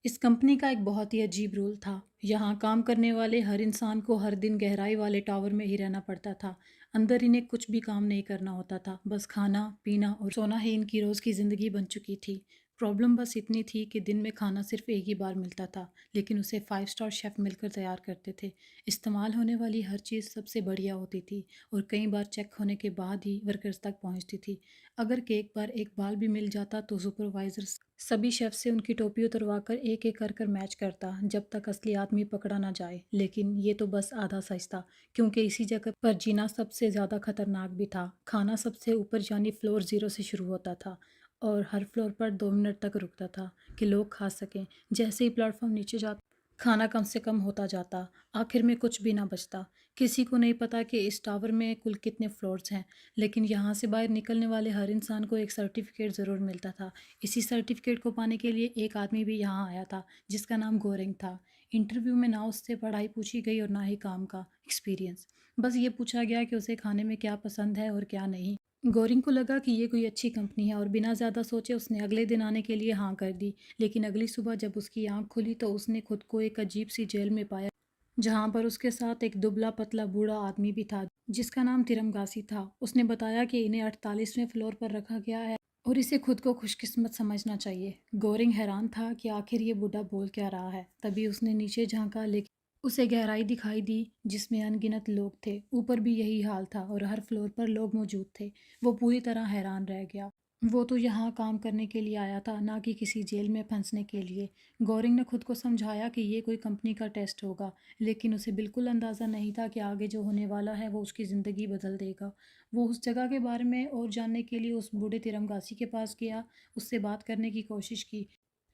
اس company کا ایک بہت ہی عجیب رول تھا۔ یہاں کام کرنے والے ہر انسان کو ہر دن گہرائی والے ٹاور میں ہی رہنا پڑتا تھا۔ اندر انہیں کچھ بھی کام نہیں کرنا ہوتا تھا، بس کھانا پینا اور سونا ہی ان کی روز کی زندگی بن چکی تھی۔ پرابلم بس اتنی تھی کہ دن میں کھانا صرف ایک ہی بار ملتا تھا، لیکن اسے 5 اسٹار شیف مل کر تیار کرتے تھے۔ استعمال ہونے والی ہر چیز سب سے بڑھیا ہوتی تھی اور کئی بار چیک ہونے کے بعد ہی ورکرز تک پہنچتی تھی۔ اگر کہ ایک بار ایک بال بھی مل جاتا تو سپروائزر سبھی شیف سے ان کی ٹوپی اتروا کر ایک ایک کر میچ کرتا جب تک اصلی آدمی پکڑا نہ جائے۔ لیکن یہ تو بس آدھا سچ تھا، کیونکہ اسی جگہ پر جینا سب سے زیادہ خطرناک بھی تھا۔ کھانا سب سے اوپر یعنی فلور 0 سے شروع ہوتا تھا اور ہر فلور پر 2 منٹ تک رکتا تھا کہ لوگ کھا سکیں۔ جیسے ہی پلیٹ فارم نیچے جاتا کھانا کم سے کم ہوتا جاتا، آخر میں کچھ بھی نہ بچتا۔ کسی کو نہیں پتا کہ اس ٹاور میں کل کتنے فلورز ہیں، لیکن یہاں سے باہر نکلنے والے ہر انسان کو ایک سرٹیفکیٹ ضرور ملتا تھا۔ اسی سرٹیفکیٹ کو پانے کے لیے ایک آدمی بھی یہاں آیا تھا جس کا نام گورنگ تھا۔ انٹرویو میں نہ اس سے پڑھائی پوچھی گئی اور نہ ہی کام کا ایکسپیرینس، بس یہ پوچھا گیا کہ اسے کھانے میں کیا پسند ہے اور کیا نہیں۔ گورنگ کو لگا کہ یہ کوئی اچھی کمپنی ہے اور بنا زیادہ سوچے اس نے اگلے دن آنے کے لیے ہاں کر دی۔ لیکن اگلی صبح جب اس کی آنکھ کھلی تو اس نے خود کو ایک عجیب سی جیل میں پایا، جہاں پر اس کے ساتھ ایک دبلا پتلا بوڑھا آدمی بھی تھا جس کا نام ترمگاسی تھا۔ اس نے بتایا کہ انہیں 48ویں فلور پر رکھا گیا ہے اور اسے خود کو خوش قسمت سمجھنا چاہیے۔ گورنگ حیران تھا کہ آخر یہ بوڑھا بول کیا رہا ہے۔ تبھی اس نے نیچے جھانکا، لیکن اسے گہرائی دکھائی دی جس میں ان گنت لوگ تھے۔ اوپر بھی یہی حال تھا اور ہر فلور پر لوگ موجود تھے۔ وہ پوری طرح حیران رہ گیا۔ وہ تو یہاں کام کرنے کے لیے آیا تھا، نہ کہ کسی جیل میں پھنسنے کے لیے۔ گورنگ نے خود کو سمجھایا کہ یہ کوئی کمپنی کا ٹیسٹ ہوگا، لیکن اسے بالکل اندازہ نہیں تھا کہ آگے جو ہونے والا ہے وہ اس کی زندگی بدل دے گا۔ وہ اس جگہ کے بارے میں اور جاننے کے لیے اس بوڑھے ترمگاسی کے پاس گیا، اس سے بات کرنے کی کوشش کی،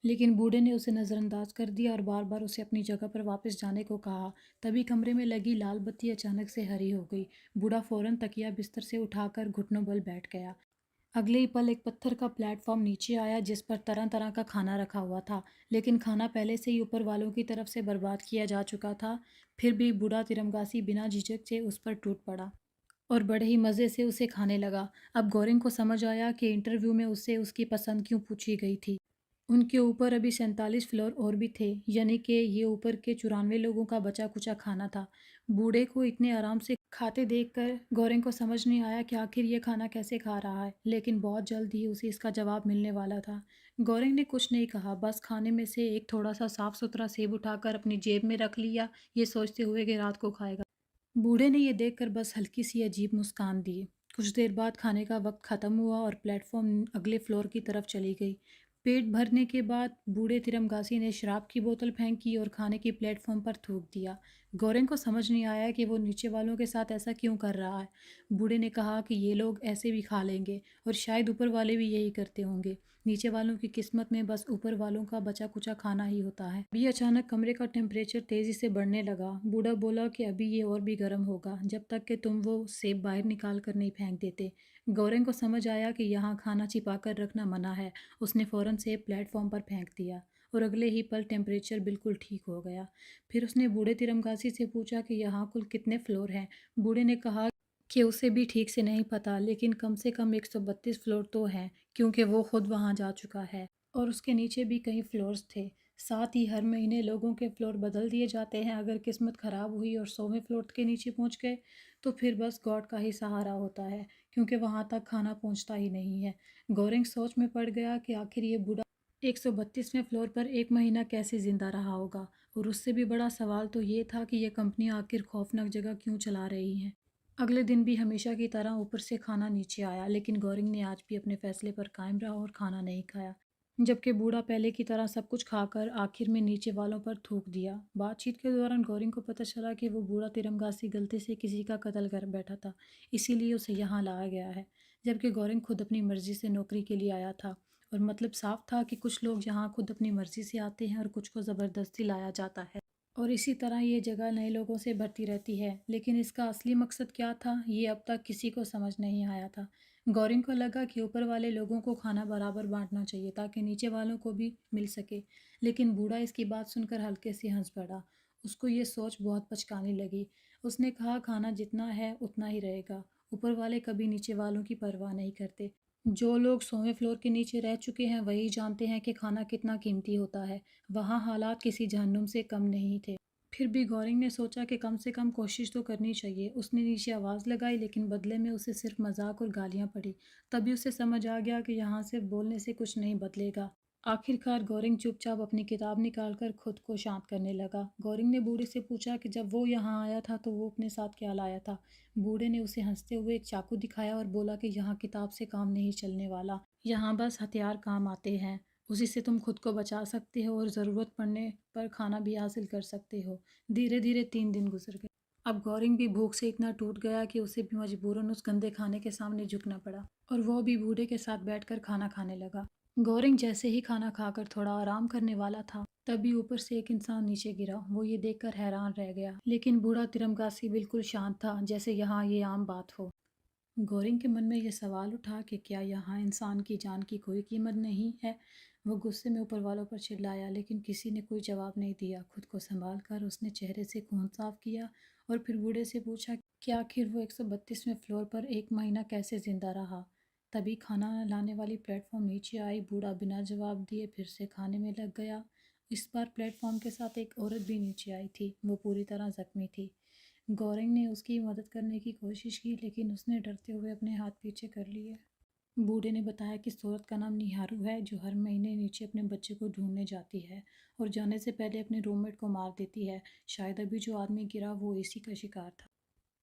لیکن بوڑھے نے اسے نظر انداز کر دیا اور بار بار اسے اپنی جگہ پر واپس جانے کو کہا۔ تبھی کمرے میں لگی لال بتی اچانک سے ہری ہو گئی۔ بوڑھا فوراً تکیہ بستر سے اٹھا کر گھٹنوں بل بیٹھ گیا۔ اگلے ہی پل ایک پتھر کا پلیٹ فارم نیچے آیا جس پر طرح طرح کا کھانا رکھا ہوا تھا، لیکن کھانا پہلے سے ہی اوپر والوں کی طرف سے برباد کیا جا چکا تھا۔ پھر بھی بوڑھا ترمگاسی بنا جھجک سے اس پر ٹوٹ پڑا اور بڑے ہی مزے سے اسے کھانے لگا۔ اب گورنگ کو سمجھ آیا کہ انٹرویو میں اس سے اس کی پسند کیوں پوچھی گئی تھی۔ ان کے اوپر ابھی 47 فلور اور بھی تھے، یعنی کہ یہ اوپر کے 94 لوگوں کا بچا کچا کھانا تھا۔ بوڑھے کو اتنے آرام سے کھاتے دیکھ کر گورنگ کو سمجھ نہیں آیا کہ آخر یہ کھانا کیسے کھا رہا ہے، لیکن بہت جلد ہی اسے اس کا جواب ملنے والا تھا۔ گورنگ نے کچھ نہیں کہا، بس کھانے میں سے ایک تھوڑا سا صاف ستھرا سیب اٹھا کر اپنی جیب میں رکھ لیا، یہ سوچتے ہوئے کہ رات کو کھائے گا۔ بوڑھے نے یہ دیکھ کر بس ہلکی سی عجیب مسکان دی۔ کچھ دیر بعد کھانے کا وقت ختم ہوا اور پلیٹ فارم اگلے فلور کی طرف چلی گئی۔ پیٹ بھرنے کے بعد بوڑھے ترمگاسی نے شراب کی بوتل پھینکی اور کھانے کی پلیٹ فارم پر تھوک دیا۔ گورنگ کو سمجھ نہیں آیا کہ وہ نیچے والوں کے ساتھ ایسا کیوں کر رہا ہے۔ بوڑھے نے کہا کہ یہ لوگ ایسے بھی کھا لیں گے اور شاید اوپر والے بھی یہی کرتے ہوں گے۔ نیچے والوں کی قسمت میں بس اوپر والوں کا بچا کچا کھانا ہی ہوتا ہے۔ ابھی اچانک کمرے کا ٹیمپریچر تیزی سے بڑھنے لگا۔ بوڑھا بولا کہ ابھی یہ اور بھی گرم ہوگا جب تک کہ تم وہ سیب باہر نکال کر نہیں پھینک دیتے۔ گورنگ کو سمجھ آیا کہ یہاں کھانا چھپا کر رکھنا منع ہے۔ اس نے فوراً سیب پلیٹ فارم پر پھینک دیا اور اگلے ہی پل ٹیمپریچر بالکل ٹھیک ہو گیا۔ پھر اس نے بوڑھے ترمگاسی سے پوچھا کہ یہاں کل کتنے فلور ہیں۔ بوڑھے نے کہا کہ اسے بھی ٹھیک سے نہیں پتا، لیکن کم سے کم 132 فلور تو ہیں، کیونکہ وہ خود وہاں جا چکا ہے اور اس کے نیچے بھی کئی فلورز تھے۔ ساتھ ہی ہر مہینے لوگوں کے فلور بدل دیے جاتے ہیں۔ اگر قسمت خراب ہوئی اور 100ویں فلور کے نیچے پہنچ گئے تو پھر بس گاڈ کا ہی سہارا ہوتا ہے، کیونکہ وہاں تک کھانا پہنچتا ہی نہیں ہے۔ گورنگ سوچ میں پڑ گیا کہ آخر یہ بوڑھا 132ویں فلور پر ایک مہینہ کیسے زندہ رہا ہوگا، اور اس سے بھی بڑا سوال تو یہ تھا کہ یہ کمپنی آخر خوفناک جگہ کیوں چلا رہی ہیں۔ اگلے دن بھی ہمیشہ کی طرح اوپر سے کھانا نیچے آیا، لیکن گورنگ نے آج بھی اپنے فیصلے پر قائم رہا اور کھانا نہیں کھایا، جبکہ بوڑھا پہلے کی طرح سب کچھ کھا کر آخر میں نیچے والوں پر تھوک دیا۔ بات چیت کے دوران گورنگ کو پتہ چلا کہ وہ بوڑھا ترمگاسی غلطی سے کسی کا قتل کر بیٹھا تھا، اسی لیے اسے یہاں لایا گیا ہے، جبکہ گورنگ خود اپنی مرضی سے نوکری کے لیے آیا تھا۔ اور مطلب صاف تھا کہ کچھ لوگ یہاں خود اپنی مرضی سے آتے ہیں اور کچھ کو زبردستی لایا جاتا ہے، اور اسی طرح یہ جگہ نئے لوگوں سے بھرتی رہتی ہے۔ لیکن اس کا اصلی مقصد کیا تھا، یہ اب تک کسی کو سمجھ نہیں آیا تھا۔ گورنگ کو لگا کہ اوپر والے لوگوں کو کھانا برابر بانٹنا چاہیے تاکہ نیچے والوں کو بھی مل سکے، لیکن بوڑھا اس کی بات سن کر ہلکے سے ہنس پڑا۔ اس کو یہ سوچ بہت پچکانی لگی۔ اس نے کہا کھانا جتنا ہے اتنا ہی رہے گا، اوپر والے کبھی نیچے والوں کی پرواہ نہیں کرتے۔ جو لوگ 100ویں فلور کے نیچے رہ چکے ہیں وہی جانتے ہیں کہ کھانا کتنا قیمتی ہوتا ہے۔ وہاں حالات کسی جہنم سے کم نہیں تھے۔ پھر بھی گورنگ نے سوچا کہ کم سے کم کوشش تو کرنی چاہیے۔ اس نے نیچے آواز لگائی لیکن بدلے میں اسے صرف مذاق اور گالیاں پڑی۔ تبھی اسے سمجھ آ گیا کہ یہاں صرف بولنے سے کچھ نہیں بدلے گا۔ آخر کار گورنگ چپ چاپ اپنی کتاب نکال کر خود کو شانت کرنے لگا۔ گورنگ نے بوڑھے سے پوچھا کہ جب وہ یہاں آیا تھا تو وہ اپنے ساتھ کیا لایا تھا؟ بوڑھے نے اسے ہنستے ہوئے ایک چاقو دکھایا اور بولا کہ یہاں کتاب سے کام نہیں چلنے والا، یہاں بس ہتھیار کام آتے ہیں، اسی سے تم خود کو بچا سکتے ہو اور ضرورت پڑنے پر کھانا بھی حاصل کر سکتے ہو۔ دھیرے دھیرے 3 دن گزر گئے۔ اب گورنگ بھی بھوک سے اتنا ٹوٹ گیا کہ اسے بھی مجبوراً اس گندے کھانے کے سامنے جھکنا پڑا، اور وہ بھی بوڑھے کے ساتھ بیٹھ کر کھانا کھانے لگا۔ گورنگ جیسے ہی کھانا کھا کر تھوڑا آرام کرنے والا تھا تبھی اوپر سے ایک انسان نیچے گرا۔ وہ یہ دیکھ کر حیران رہ گیا، لیکن بوڑھا ترمگاسی بالکل شانت تھا، جیسے یہاں یہ عام بات ہو۔ گورنگ کے من میں یہ سوال اٹھا کہ کیا یہاں انسان کی جان کی کوئی قیمت نہیں ہے؟ وہ غصے میں اوپر والوں پر چلایا لیکن کسی نے کوئی جواب نہیں دیا۔ خود کو سنبھال کر اس نے چہرے سے خون صاف کیا اور پھر بوڑھے سے پوچھا کہ آخر وہ 132ویں فلور پر 1 مہینہ کیسے زندہ رہا؟ تبھی کھانا لانے والی پلیٹ فارم نیچے آئی۔ بوڑھا بنا جواب دیے پھر سے کھانے میں لگ گیا۔ اس بار پلیٹ فارم کے ساتھ ایک عورت بھی نیچے آئی تھی۔ وہ پوری طرح زخمی تھی۔ گورنگ نے اس کی مدد کرنے کی کوشش کی لیکن اس نے ڈرتے ہوئے اپنے ہاتھ پیچھے کر لیے۔ بوڑھے نے بتایا کہ اس عورت کا نام نیہارو ہے، جو ہر مہینے نیچے اپنے بچے کو ڈھونڈنے جاتی ہے اور جانے سے پہلے اپنے روم میٹ کو مار دیتی ہے۔ شاید ابھی جو آدمی گرا وہ اسی کا شکار تھا۔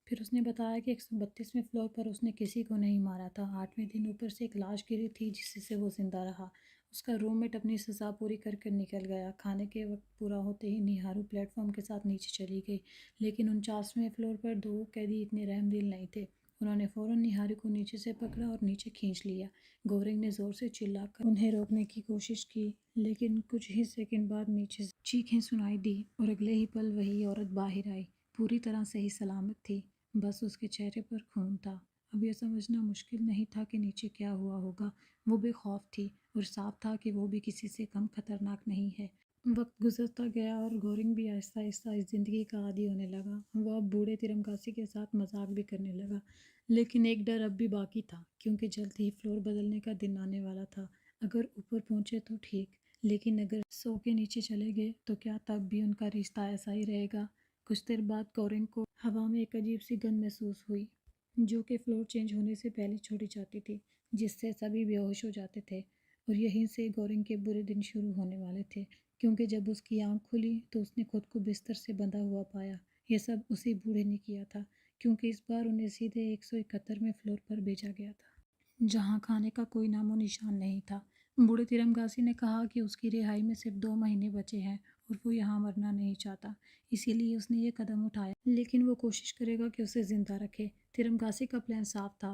پھر اس نے بتایا کہ 132ویں فلور پر اس نے کسی کو نہیں مارا تھا۔ 8ویں دن اوپر سے ایک لاش گری تھی جس سے وہ زندہ رہا۔ اس کا روم میٹ اپنی سزا پوری کر کر نکل گیا۔ کھانے کے وقت پورا ہوتے ہی نیہارو پلیٹ فارم کے ساتھ نیچے چلی گئی، لیکن 49ویں فلور پر 2 قیدی اتنے رحم دل نہیں تھے۔ انہوں نے فوراً نیہارو کو نیچے سے پکڑا اور نیچے کھینچ لیا۔ گورنگ نے زور سے چلا کر انہیں روکنے کی کوشش کی، لیکن کچھ ہی سیکنڈ بعد نیچے سے چیخیں سنائی دی اور اگلے ہی پل وہی عورت باہر آئی۔ پوری طرح صحیح سلامت تھی، بس اس کے چہرے پر خون تھا۔ اب یہ سمجھنا مشکل نہیں تھا کہ نیچے کیا ہوا ہوگا۔ وہ بے خوف تھی اور صاف تھا کہ وہ بھی کسی سے کم خطرناک نہیں ہے۔ وقت گزرتا گیا اور گورنگ بھی آہستہ آہستہ اس زندگی کا عادی ہونے لگا۔ وہ اب بوڑھے ترمگاسی کے ساتھ مذاق بھی کرنے لگا، لیکن ایک ڈر اب بھی باقی تھا، کیونکہ جلد ہی فلور بدلنے کا دن آنے والا تھا۔ اگر اوپر پہنچے تو ٹھیک، لیکن اگر 100 کے نیچے چلے گئے تو کیا تب بھی ان کا رشتہ ایسا ہی رہے گا؟ کچھ دیر بعد گورنگ کو ہوا میں ایک عجیب سی گند محسوس ہوئی، جو کہ فلور چینج ہونے سے پہلے چھوڑی جاتی تھی، جس سے سبھی بے ہوش ہو جاتے تھے۔ اور یہیں سے گورنگ کے برے دن شروع ہونے والے تھے، کیونکہ جب اس کی آنکھ کھلی تو اس نے خود کو بستر سے بندھا ہوا پایا۔ یہ سب اسی بوڑھے نے کیا تھا، کیونکہ اس بار انہیں سیدھے 171ویں فلور پر بھیجا گیا تھا، جہاں کھانے کا کوئی نام و نشان نہیں تھا۔ بوڑھے ترمگاسی نے کہا کہ اس کی رہائی میں صرف 2 مہینے بچے ہیں اور وہ یہاں مرنا نہیں چاہتا، اسی لیے اس نے یہ قدم اٹھایا، لیکن وہ کوشش کرے گا کہ اسے زندہ رکھے۔ ترمگاسی کا پلان صاف تھا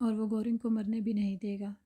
اور وہ گورنگ کو مرنے بھی نہیں دے گا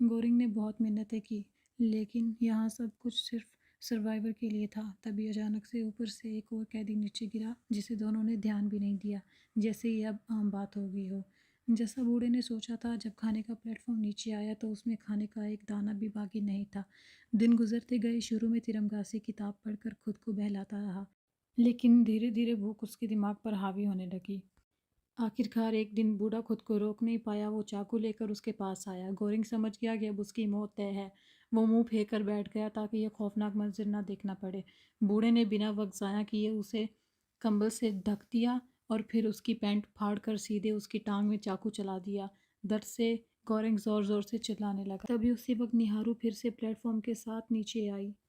گورنگ نے بہت محنتیں کی، لیکن یہاں سب کچھ صرف سروائیور کے لیے تھا۔ تبھی اچانک سے اوپر سے ایک اور قیدی نیچے گرا، جسے دونوں نے دھیان بھی نہیں دیا، جیسے یہ اب عام بات ہو گئی ہو۔ جیسا بوڑھے نے سوچا تھا، جب کھانے کا پلیٹ فارم نیچے آیا تو اس میں کھانے کا ایک دانہ بھی باقی نہیں تھا۔ دن گزرتے گئے۔ شروع میں ترمگاسی کتاب پڑھ کر خود کو بہلاتا رہا، لیکن دھیرے دھیرے بھوک اس کے دماغ پر حاوی ہونے لگی۔ آخر کار ایک دن بوڑھا خود کو روک نہیں پایا، وہ چاقو لے کر اس کے پاس آیا۔ گورنگ سمجھ گیا کہ اب اس کی موت طے ہے۔ وہ منہ پھیر کر بیٹھ گیا تاکہ یہ خوفناک منظر نہ دیکھنا پڑے۔ بوڑھے نے بنا وقت ضائع کیے اسے کمبل سے ڈھک دیا اور پھر اس کی پینٹ پھاڑ کر سیدھے اس کی ٹانگ میں چاقو چلا دیا۔ درد سے گورنگ زور زور سے چلانے لگا۔ تبھی اسی وقت نیہارو پھر سے پلیٹ فارم کے ساتھ نیچے آئی۔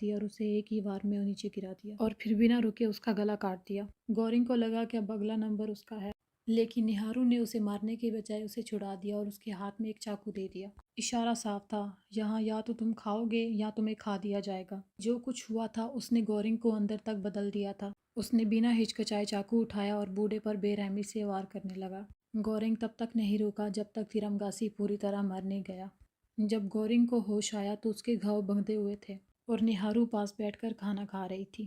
دیا اور اسے ایک ہی وار میں نیچے گرا دیا اور پھر بنا رکے اس کا گلا کاٹ دیا۔ گورنگ کو لگا کہ اب اگلا نمبر اس کا ہے، لیکن نیہارو نے اسے مارنے کے بجائے اسے چھڑا دیا اور اس کے ہاتھ میں ایک چاقو دے دیا۔ اشارہ صاف تھا، یہاں یا تو تم کھاؤ گے یا تمہیں کھا دیا جائے گا۔ جو کچھ ہوا تھا اس نے گورنگ کو اندر تک بدل دیا تھا۔ اس نے بنا ہچکچائے چاقو اٹھایا اور بوڑھے پر بے رحمی سے وار کرنے لگا۔ گورنگ تب تک نہیں روکا جب تک ترمگاسی پوری طرح مر نہیں گیا۔ جب گورنگ کو ہوش آیا تو اس کے گھاؤ بندھے ہوئے تھے اور نیہارو پاس بیٹھ کر کھانا کھا رہی تھی۔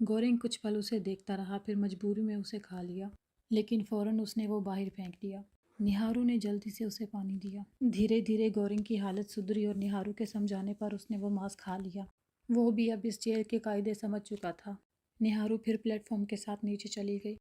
گورنگ کچھ پل اسے دیکھتا رہا، پھر مجبوری میں اسے کھا لیا، لیکن فوراً اس نے وہ باہر پھینک دیا۔ نہارو نے جلدی سے اسے پانی دیا۔ دھیرے دھیرے گورنگ کی حالت سدھری اور نہارو کے سمجھانے پر اس نے وہ ماس کھا لیا۔ وہ بھی اب اس جیل کے قاعدے سمجھ چکا تھا۔ نہارو پھر پلیٹ فارم کے ساتھ نیچے چلی گئی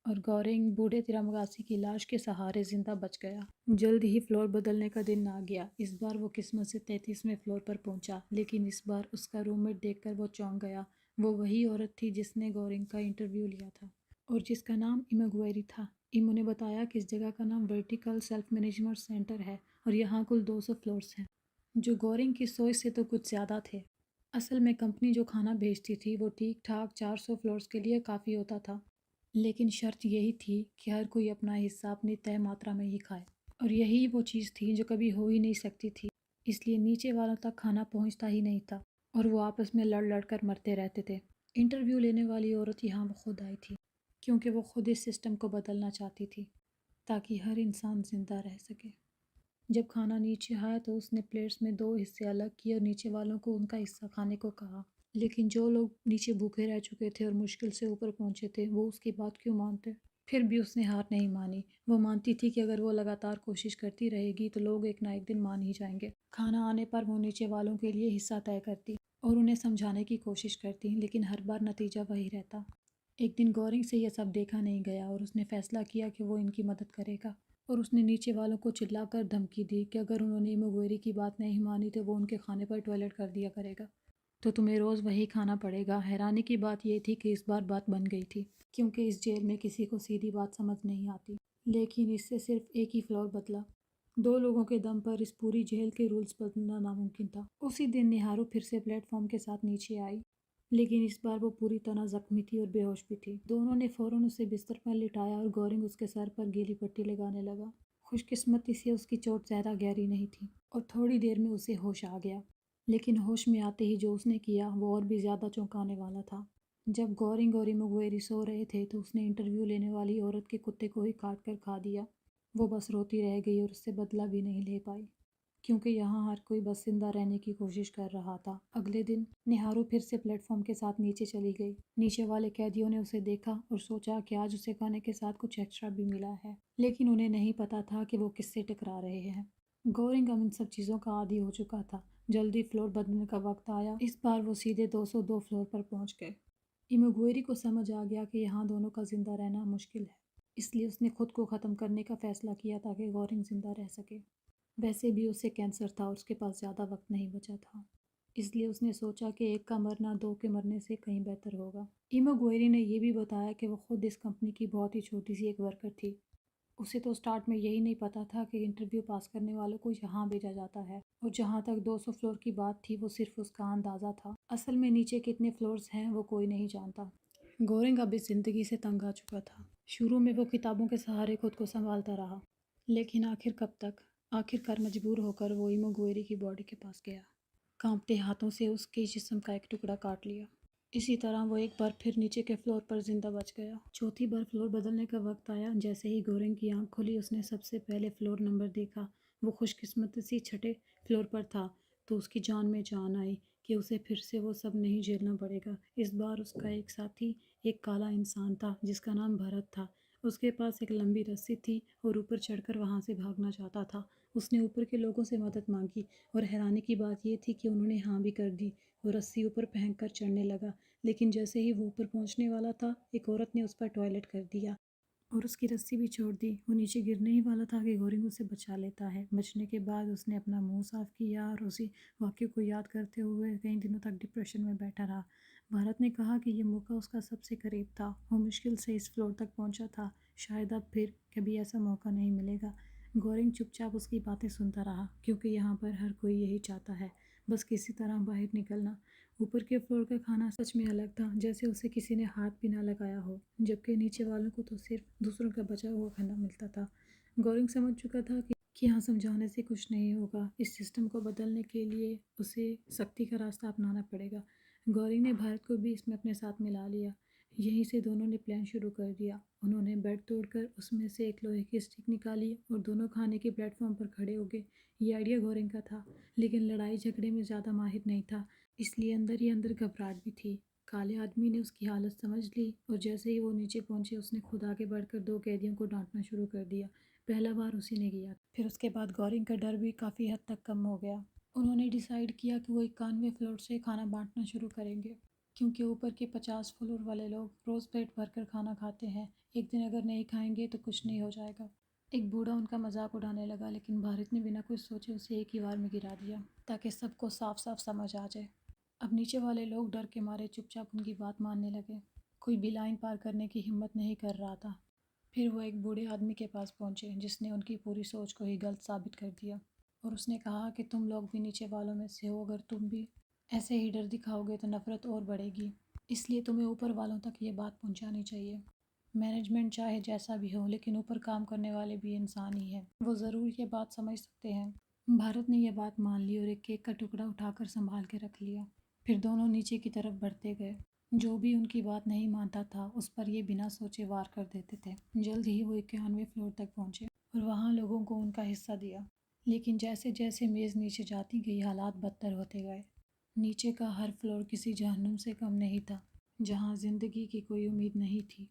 اور گورنگ بوڑھے تیرامگاسی کی لاش کے سہارے زندہ بچ گیا۔ جلد ہی فلور بدلنے کا دن آ گیا۔ اس بار وہ قسمت سے 33ویں فلور پر پہنچا، لیکن اس بار اس کا روم میٹ دیکھ کر وہ چونک گیا۔ وہ وہی عورت تھی جس نے گورنگ کا انٹرویو لیا تھا اور جس کا نام ایموگویری تھا۔ ایمو نے بتایا کہ اس جگہ کا نام ورٹیکل سیلف مینجمنٹ سینٹر ہے اور یہاں کل 200 فلورز ہیں، جو گورنگ کی سوچ سے تو کچھ زیادہ تھے۔ اصل میں کمپنی جو کھانا بھیجتی تھی وہ ٹھیک ٹھاک 400 فلورز کے لیے کافی ہوتا تھا، لیکن شرط یہی تھی کہ ہر کوئی اپنا حصہ اپنی طے ماترا میں ہی کھائے، اور یہی وہ چیز تھی جو کبھی ہو ہی نہیں سکتی تھی۔ اس لیے نیچے والوں تک کھانا پہنچتا ہی نہیں تھا اور وہ آپس میں لڑ لڑ کر مرتے رہتے تھے۔ انٹرویو لینے والی عورت یہاں وہ خود آئی تھی، کیونکہ وہ خود اس سسٹم کو بدلنا چاہتی تھی تاکہ ہر انسان زندہ رہ سکے۔ جب کھانا نیچے آیا تو اس نے پلیٹس میں 2 حصے الگ کیے اور نیچے والوں کو ان کا حصہ کھانے کو کہا، لیکن جو لوگ نیچے بھوکے رہ چکے تھے اور مشکل سے اوپر پہنچے تھے وہ اس کی بات کیوں مانتے؟ پھر بھی اس نے ہار نہیں مانی۔ وہ مانتی تھی کہ اگر وہ لگاتار کوشش کرتی رہے گی تو لوگ ایک نہ ایک دن مان ہی جائیں گے۔ کھانا آنے پر وہ نیچے والوں کے لیے حصہ طے کرتی اور انہیں سمجھانے کی کوشش کرتی، لیکن ہر بار نتیجہ وہی رہتا۔ ایک دن گورنگ سے یہ سب دیکھا نہیں گیا اور اس نے فیصلہ کیا کہ وہ ان کی مدد کرے گا، اور اس نے نیچے والوں کو چلا کر دھمکی دی کہ اگر انہوں نے ایموگویری کی بات نہیں مانی تو وہ ان کے کھانے پر ٹوائلٹ کر دیا کرے گا، تو تمہیں روز وہی کھانا پڑے گا۔ حیرانی کی بات یہ تھی کہ اس بار بات بن گئی تھی، کیونکہ اس جیل میں کسی کو سیدھی بات سمجھ نہیں آتی، لیکن اس سے صرف ایک ہی فلور بدلا۔ 2 لوگوں کے دم پر اس پوری جیل کے رولز بدلنا ناممکن تھا۔ اسی دن نہارو پھر سے پلیٹ فارم کے ساتھ نیچے آئی، لیکن اس بار وہ پوری طرح زخمی تھی اور بے ہوش بھی تھی۔ دونوں نے فوراً اسے بستر پر لٹایا اور گورنگ اس کے سر پر گیلی پٹی لگانے لگا۔ خوش قسمتی سے اس کی چوٹ زیادہ گہری نہیں تھی اور تھوڑی دیر میں اسے ہوش آ گیا، لیکن ہوش میں آتے ہی جو اس نے کیا وہ اور بھی زیادہ چونکانے والا تھا۔ جب گورنگ اور ایموگویری سو رہے تھے تو اس نے انٹرویو لینے والی عورت کے کتے کو ہی کاٹ کر کھا دیا۔ وہ بس روتی رہ گئی اور اس سے بدلہ بھی نہیں لے پائی، کیونکہ یہاں ہر کوئی بس زندہ رہنے کی کوشش کر رہا تھا۔ اگلے دن نہارو پھر سے پلیٹ فارم کے ساتھ نیچے چلی گئی۔ نیچے والے قیدیوں نے اسے دیکھا اور سوچا کہ آج اسے کھانے کے ساتھ کچھ ایکسٹرا بھی ملا ہے، لیکن انہیں نہیں پتا تھا کہ وہ کس سے ٹکرا رہے ہیں۔ گورنگ اب ان سب چیزوں کا عادی ہو چکا تھا۔ جلدی فلور بدلنے کا وقت آیا۔ اس بار وہ سیدھے 202 فلور پر پہنچ گئے۔ ایموگویری کو سمجھ آ گیا کہ یہاں دونوں کا زندہ رہنا مشکل ہے، اس لیے اس نے خود کو ختم کرنے کا فیصلہ کیا تاکہ گورنگ زندہ رہ سکے۔ ویسے بھی اسے کینسر تھا اور اس کے پاس زیادہ وقت نہیں بچا تھا، اس لیے اس نے سوچا کہ ایک کا مرنا 2 کے مرنے سے کہیں بہتر ہوگا۔ ایموگویری نے یہ بھی بتایا کہ وہ خود اس کمپنی کی بہت ہی چھوٹی سی ایک ورکر تھی۔ اسے تو سٹارٹ میں یہی نہیں پتا تھا کہ انٹرویو پاس کرنے والوں کو یہاں بھیجا جاتا ہے، اور جہاں تک 200 فلور کی بات تھی وہ صرف اس کا اندازہ تھا۔ اصل میں نیچے کتنے فلورز ہیں وہ کوئی نہیں جانتا۔ گورنگ اب اس زندگی سے تنگ آ چکا تھا۔ شروع میں وہ کتابوں کے سہارے خود کو سنبھالتا رہا، لیکن آخر کب تک؟ آخر کار مجبور ہو کر وہ ایموگویری کی باڈی کے پاس گیا۔ کانپتے ہاتھوں سے اس کے جسم کا ایک ٹکڑا کاٹ لیا۔ اسی طرح وہ ایک بار پھر نیچے کے فلور پر زندہ بچ گیا۔ چوتھی بار فلور بدلنے کا وقت آیا۔ جیسے ہی گورنگ کی آنکھ کھلی اس نے سب سے پہلے فلور نمبر دیکھا۔ وہ خوش قسمتی سے 6 فلور پر تھا، تو اس کی جان میں جان آئی کہ اسے پھر سے وہ سب نہیں جھیلنا پڑے گا۔ اس بار اس کا ایک ساتھی ایک کالا انسان تھا جس کا نام بھرت تھا۔ اس کے پاس ایک لمبی رسی تھی اور اوپر چڑھ کر وہاں سے بھاگنا چاہتا تھا۔ اس نے اوپر کے لوگوں سے مدد مانگی اور حیرانی کی بات یہ تھی کہ انہوں نے ہاں بھی کر دی۔ وہ رسی اوپر پھینک کر چڑھنے لگا، لیکن جیسے ہی وہ اوپر پہنچنے والا تھا ایک عورت نے اس پر ٹوائلٹ کر دیا اور اس کی رسی بھی چھوڑ دی۔ وہ نیچے گرنے ہی والا تھا کہ گورنگ اسے بچا لیتا ہے۔ بچنے کے بعد اس نے اپنا منہ صاف کیا اور اسی واقعے کو یاد کرتے ہوئے کئی دنوں تک ڈپریشن میں بیٹھا رہا۔ بھارت نے کہا کہ یہ موقع اس کا سب سے قریب تھا۔ وہ مشکل سے اس فلور تک پہنچا تھا، شاید اب پھر کبھی ایسا موقع نہیں ملے گا۔ گورنگ چپ چاپ اس کی باتیں سنتا رہا، کیونکہ یہاں پر ہر کوئی یہی چاہتا ہے، بس کسی طرح باہر نکلنا۔ اوپر کے فلور کا کھانا سچ میں الگ تھا، جیسے اسے کسی نے ہاتھ بھی نہ لگایا ہو، جبکہ نیچے والوں کو تو صرف دوسروں کا بچا ہوا کھانا ملتا تھا۔ گورنگ سمجھ چکا تھا کہ یہاں سمجھانے سے کچھ نہیں ہوگا۔ اس سسٹم کو بدلنے کے لیے اسے سختی کا راستہ اپنانا پڑے گا۔ گورنگ نے بھارت کو بھی اس میں اپنے ساتھ ملا لیا۔ یہیں سے دونوں نے پلان شروع کر دیا۔ انہوں نے بیڈ توڑ کر اس میں سے ایک لوہے کی اسٹک نکالی اور دونوں کھانے کے پلیٹ فارم پر کھڑے ہو گئے۔ یہ آئیڈیا گورنگ کا تھا، لیکن لڑائی جھگڑے میں زیادہ ماہر نہیں تھا، اس لیے اندر ہی اندر گھبراہٹ بھی تھی۔ کالے آدمی نے اس کی حالت سمجھ لی اور جیسے ہی وہ نیچے پہنچے اس نے خود آگے بڑھ کر 2 قیدیوں کو ڈانٹنا شروع کر دیا۔ پہلا بار اسی نے کیا۔ پھر اس کے بعد گورنگ کا ڈر بھی کافی حد تک کم ہو گیا۔ انہوں نے ڈیسائیڈ کیا کہ وہ 91 فلور سے کھانا بانٹنا شروع کریں گے، کیونکہ اوپر کے 50 فلور والے لوگ روز پیٹ بھر کر کھانا کھاتے ہیں، ایک دن اگر نہیں کھائیں گے تو کچھ نہیں ہو جائے گا۔ ایک بوڑھا ان کا مذاق اڑانے لگا، لیکن بھارت نے بنا کچھ سوچے اسے ایک ہی بار میں گرا دیا تاکہ سب کو صاف صاف سمجھ آ جائے۔ اب نیچے والے لوگ ڈر کے مارے چپ چاپ ان کی بات ماننے لگے، کوئی بھی لائن پار کرنے کی ہمت نہیں کر رہا تھا۔ پھر وہ ایک بوڑھے آدمی کے پاس پہنچے جس نے ان کی پوری سوچ کو ہی غلط ثابت کر دیا، اور اس نے کہا کہ تم لوگ بھی نیچے والوں میں سے ہو، اگر تم بھی ایسے ہی ڈر دکھاؤ گے تو نفرت اور بڑھے گی، اس لیے تمہیں اوپر والوں تک یہ بات پہنچانی چاہیے۔ مینجمنٹ چاہے جیسا بھی ہو، لیکن اوپر کام کرنے والے بھی انسان ہی ہیں، وہ ضرور یہ بات سمجھ سکتے ہیں۔ بھارت نے یہ بات مان لی اور ایک کیک کا ٹکڑا اٹھا کر سنبھال کے رکھ لیا۔ پھر دونوں نیچے کی طرف بڑھتے گئے۔ جو بھی ان کی بات نہیں مانتا تھا اس پر یہ بنا سوچے وار کر دیتے تھے۔ جلد ہی وہ 91ویں فلور تک پہنچے اور وہاں لوگوں کو ان کا حصہ دیا، لیکن جیسے جیسے میز نیچے جاتی گئی حالات بدتر ہوتے گئے۔ نیچے کا ہر فلور کسی جہنم سے کم نہیں تھا، جہاں زندگی کی کوئی امید نہیں تھی۔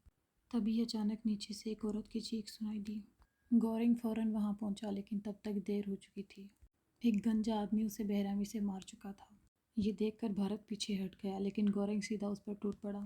تبھی اچانک نیچے سے ایک عورت کی چیخ سنائی دی۔ گورنگ فوراً وہاں پہنچا، لیکن تب تک دیر ہو چکی تھی۔ ایک گنجا آدمی اسے بے رحمی سے مار چکا تھا۔ یہ دیکھ کر بھارت پیچھے ہٹ گیا، لیکن گورنگ سیدھا اس پر ٹوٹ پڑا۔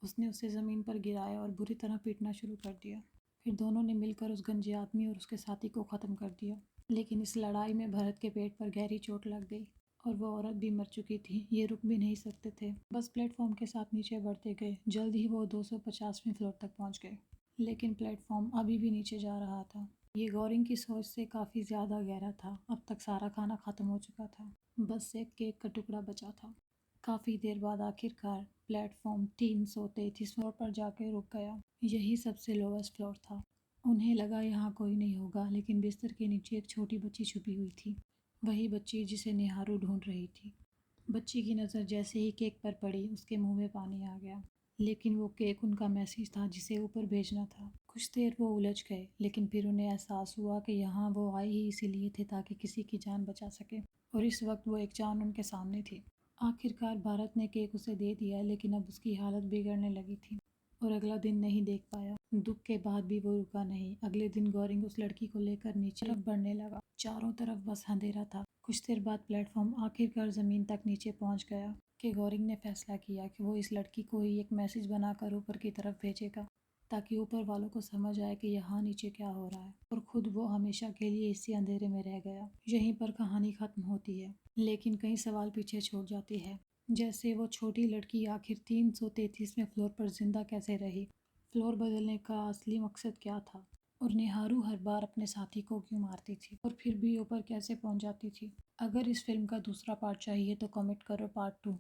اس نے اسے زمین پر گرایا اور بری طرح پیٹنا شروع کر دیا۔ پھر دونوں نے مل کر اس گنجے آدمی اور اس کے ساتھی کو ختم کر دیا، لیکن اس لڑائی میں بھارت کے پیٹ پر گہری چوٹ لگ گئی اور وہ عورت بھی مر چکی تھی۔ یہ رک بھی نہیں سکتے تھے، بس پلیٹ فارم کے ساتھ نیچے بڑھتے گئے۔ جلد ہی وہ 250ویں فلور تک پہنچ گئے، لیکن پلیٹ فارم ابھی بھی نیچے جا رہا تھا۔ یہ گورنگ کی سوچ سے کافی زیادہ گہرا تھا۔ اب تک سارا کھانا ختم ہو چکا تھا، بس ایک کیک کا ٹکڑا بچا تھا۔ کافی دیر بعد آخر کار پلیٹ فارم 333 فلور پر جا کے رک گیا۔ یہی سب سے لوویسٹ فلور تھا۔ انہیں لگا یہاں کوئی نہیں ہوگا، لیکن بستر کے نیچے ایک چھوٹی بچی چھپی ہوئی تھی، وہی بچی جسے نیہارو ڈھونڈ رہی تھی۔ بچی کی نظر جیسے ہی کیک پر پڑی اس کے منہ میں پانی آ گیا، لیکن وہ کیک ان کا میسیج تھا جسے اوپر بھیجنا تھا۔ کچھ دیر وہ الجھ گئے، لیکن پھر انہیں احساس ہوا کہ یہاں وہ آئے ہی اسی لیے تھے تاکہ کسی کی جان بچا سکے، اور اس وقت وہ ایک جان ان کے سامنے تھی۔ آخر کار بھارت نے کیک اسے دے دیا، لیکن اب اس کی حالت بگڑنے لگی تھی اور اگلا دن نہیں دیکھ پایا۔ دکھ کے بعد بھی وہ رکا نہیں۔ اگلے دن گورنگ اس لڑکی کو لے کر نیچے طرف بڑھنے لگا۔ چاروں طرف بس اندھیرا تھا۔ کچھ دیر بعد پلیٹ فارم آخر کار زمین تک نیچے پہنچ گیا کہ گورنگ نے فیصلہ کیا کہ وہ اس لڑکی کو ہی ایک میسیج بنا کر اوپر کی طرف بھیجے گا، تاکہ اوپر والوں کو سمجھ آئے کہ یہاں نیچے کیا ہو رہا ہے، اور خود وہ ہمیشہ کے لیے اسی اندھیرے میں رہ گیا۔ یہیں پر کہانی ختم ہوتی ہے، لیکن کئی سوال پیچھے چھوڑ جاتی ہے، جیسے وہ چھوٹی لڑکی آخر 333ویں فلور پر زندہ کیسے رہی، فلور بدلنے کا اصلی مقصد کیا تھا، اور نیہارو ہر بار اپنے ساتھی کو کیوں مارتی تھی اور پھر بھی اوپر کیسے پہنچ جاتی تھی۔ اگر اس فلم کا دوسرا پارٹ چاہیے تو کمنٹ کرو پارٹ 2۔